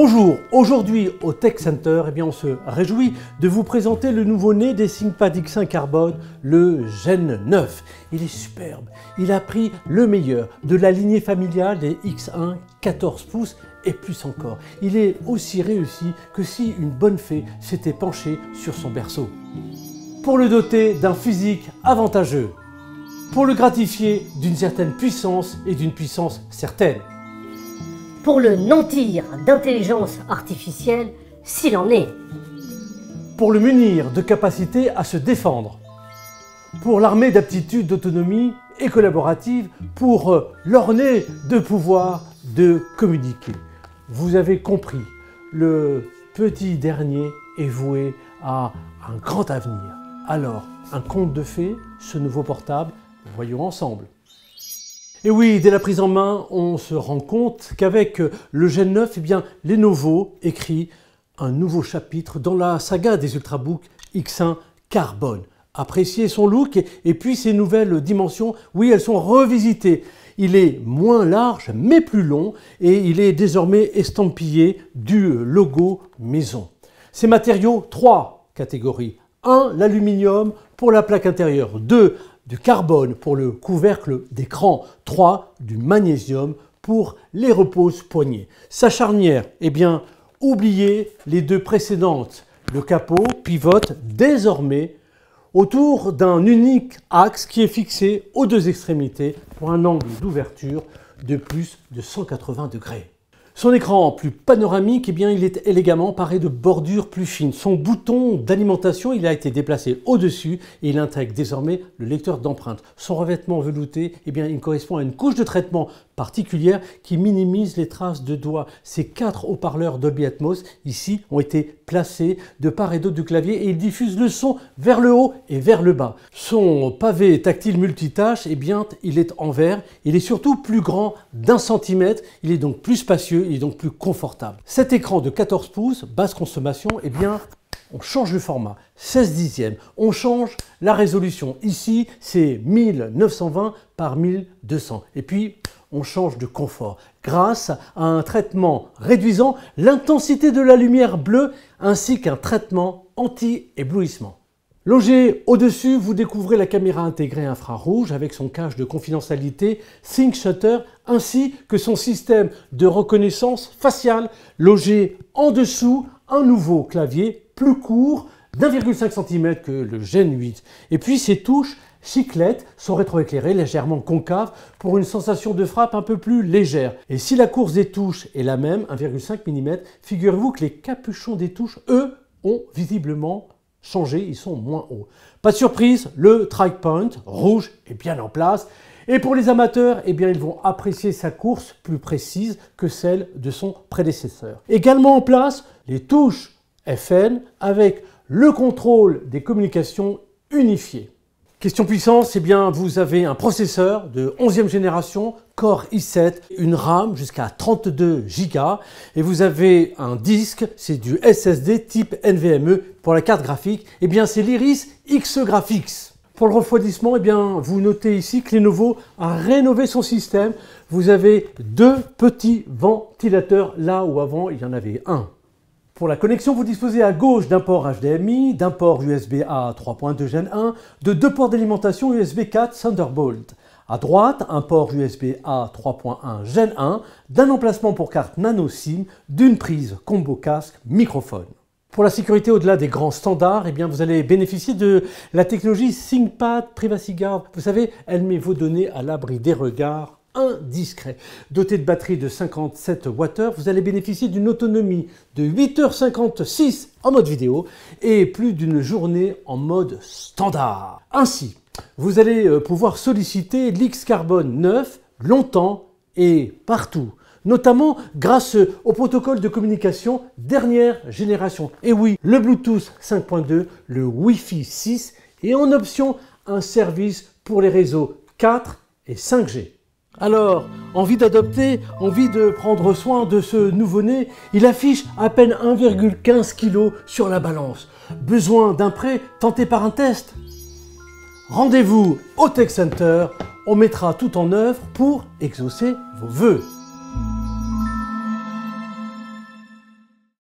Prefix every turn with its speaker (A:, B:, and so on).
A: Bonjour, aujourd'hui au Tech Center, on se réjouit de vous présenter le nouveau-né des ThinkPad X1 Carbone, le Gen 9. Il est superbe, il a pris le meilleur de la lignée familiale des X1 14 pouces et plus encore. Il est aussi réussi que si une bonne fée s'était penchée sur son berceau. Pour le doter d'un physique avantageux, pour le gratifier d'une certaine puissance et d'une puissance certaine.
B: Pour le nantir d'intelligence artificielle, s'il en est.
A: Pour le munir de capacité à se défendre. Pour l'armer d'aptitudes d'autonomie et collaborative, pour l'orner de pouvoir de communiquer. Vous avez compris, le petit dernier est voué à un grand avenir. Alors, un conte de fées, ce nouveau portable, voyons ensemble. Et oui, dès la prise en main, on se rend compte qu'avec le Gen 9, Lenovo écrit un nouveau chapitre dans la saga des Ultrabooks X1 Carbone. Appréciez son look et puis ses nouvelles dimensions, oui, elles sont revisitées. Il est moins large mais plus long et il est désormais estampillé du logo maison. Ses matériaux, 3 catégories. 1, l'aluminium pour la plaque intérieure. 2, du carbone pour le couvercle d'écran. 3, du magnésium pour les repose-poignées. Sa charnière, oubliez les 2 précédentes. Le capot pivote désormais autour d'un unique axe qui est fixé aux 2 extrémités pour un angle d'ouverture de plus de 180 degrés. Son écran plus panoramique, il est élégamment paré de bordures plus fines. Son bouton d'alimentation, il a été déplacé au-dessus et il intègre désormais le lecteur d'empreintes. Son revêtement velouté, il correspond à une couche de traitement particulière qui minimise les traces de doigts. Ces 4 haut-parleurs Dolby Atmos, ici, ont été placés de part et d'autre du clavier et ils diffusent le son vers le haut et vers le bas. Son pavé tactile multitâche, il est en verre. Il est surtout plus grand d'1 centimètre. Il est donc plus spacieux, il est donc plus confortable. Cet écran de 14 pouces, basse consommation, on change le format, 16 dixièmes, on change la résolution. Ici, c'est 1920 par 1200. Et puis, on change de confort grâce à un traitement réduisant l'intensité de la lumière bleue ainsi qu'un traitement anti-éblouissement. Logé au-dessus, vous découvrez la caméra intégrée infrarouge avec son cache de confidentialité ThinkShutter ainsi que son système de reconnaissance faciale. Logé en dessous, un nouveau clavier plus court d'1,5 cm que le Gen 8. Et puis ses touches chiclettes sont rétroéclairées légèrement concaves pour une sensation de frappe un peu plus légère. Et si la course des touches est la même, 1,5 mm, figurez-vous que les capuchons des touches, eux, ont visiblement changé, ils sont moins hauts. Pas de surprise, le Strike Point rouge est bien en place. Et pour les amateurs, ils vont apprécier sa course plus précise que celle de son prédécesseur. Également en place, les touches FN avec le contrôle des communications unifié. Question puissance, vous avez un processeur de 11e génération, Core i7, une RAM jusqu'à 32 Go et vous avez un disque, c'est du SSD type NVMe pour la carte graphique, c'est l'Iris X Graphics. Pour le refroidissement, vous notez ici que Lenovo a rénové son système. Vous avez 2 petits ventilateurs là où avant il y en avait un. Pour la connexion, vous disposez à gauche d'un port HDMI, d'un port USB-A 3.2 Gen 1, de 2 ports d'alimentation USB 4 Thunderbolt. À droite, un port USB-A 3.1 Gen 1, d'un emplacement pour carte nano SIM, d'une prise combo casque microphone. Pour la sécurité au-delà des grands standards, vous allez bénéficier de la technologie ThinkPad Privacy Guard. Vous savez, elle met vos données à l'abri des regards indiscret. Doté de batterie de 57 Wh, vous allez bénéficier d'une autonomie de 8h56 en mode vidéo et plus d'une journée en mode standard. Ainsi, vous allez pouvoir solliciter l'X-Carbone 9 longtemps et partout, notamment grâce au protocole de communication dernière génération. Et oui, le Bluetooth 5.2, le Wi-Fi 6 et en option un service pour les réseaux 4 et 5G. Alors, envie d'adopter, envie de prendre soin de ce nouveau-né, il affiche à peine 1,15 kg sur la balance. Besoin d'un prêt tenté par un test? Rendez-vous au Tech Center, on mettra tout en œuvre pour exaucer vos vœux.